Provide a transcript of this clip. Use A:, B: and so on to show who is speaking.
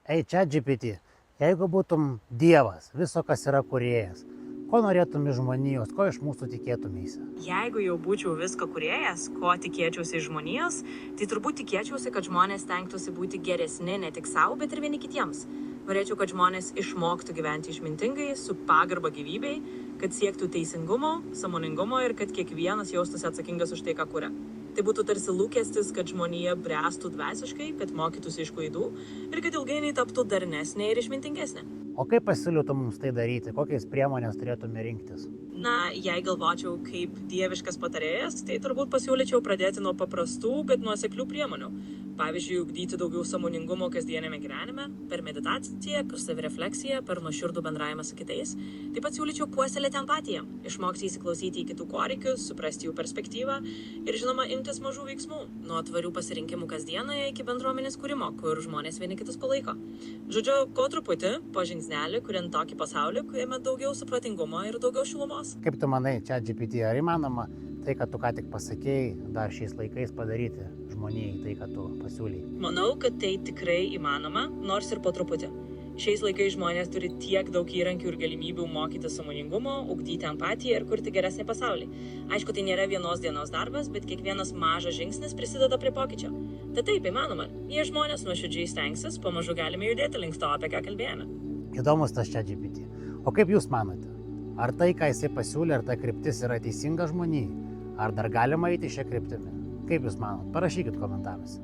A: Ei, ChatGPT, jeigu būtum dievas, viso kas yra kūrėjas, ko norėtum iš žmonijos, ko iš mūsų tikėtumėsi?
B: Jeigu jau būčiau visko kūrėjas, ko tikėčiausi iš žmonijos, tai turbūt tikėčiausi, kad žmonės stengtųsi būti geresni ne tik savo, bet ir vieni kitiems. Norėčiau, kad žmonės išmoktų gyventi išmintingai, su pagarba gyvybei, kad siektų teisingumo, sąmoningumo ir kad kiekvienas jaustųsi atsakingas už tai, ką kuria. Tai būtų tarsi lūkestis, kad žmonija bręstų dvasiškai, kad mokytųsi iš klaidų ir kad ilgainiui taptų darnesnė ir išmintingesnė.
A: O kaip pasiūlytum mums tai daryti, kokias priemonės turėtume rinktis?
B: Na, jei galvočiau kaip dieviškas patarėjas, tai turbūt pasiūlyčiau pradėti nuo paprastų, bet nuoseklių priemonių. Pavyzdžiui, ugdyti daugiau sąmoningumo kasdienėme gyvenime, per meditaciją, per savirefleksiją, per nuoširdų bendravimą su kitais. Taip pat siūlyčiau puoselėti empatiją, išmokti įsiklausyti į kitų poreikius, suprasti jų perspektyvą ir, žinoma, imtis mažų veiksmų, nuo tvarių pasirinkimų kasdienoje iki bendruomenės kūrimo, kur žmonės vieni kitus palaiko. Žodžiu, ko truputį, po žingsnelį, kuriant tokį pasaulį, kuriame daugiau supratingumo ir daugiau šilumos.
A: Kaip tu manai, ChatGPT, ar įmanoma tai, kad tu ką tik pasakėjai, dar šiais laikais padaryti žmonijai tai, kad tu pasiūlėjai?
B: Manau, kad tai tikrai įmanoma, nors ir po truputį. Šiais laikais žmonės turi tiek daug įrankių ir galimybių mokyti sąmoningumo, ugdyti empatiją ir kurti geresnį pasaulį. Aišku, tai nėra vienos dienos darbas, bet kiekvienas mažas žingsnis prisideda prie pokyčio. Tai taip įmanoma. Jei žmonės nuoširdžiai stengsis, pamažu galime judėti link to, apie ką kalbėjome.
A: Įdomus tas ChatGPT. O kaip jūs manote? Ar tai, ką jisai pasiūlė, ar ta kryptis yra teisinga žmonijai? Ar dar galima eiti šią kryptimį? Kaip jūs manot? Parašykit komentaruose.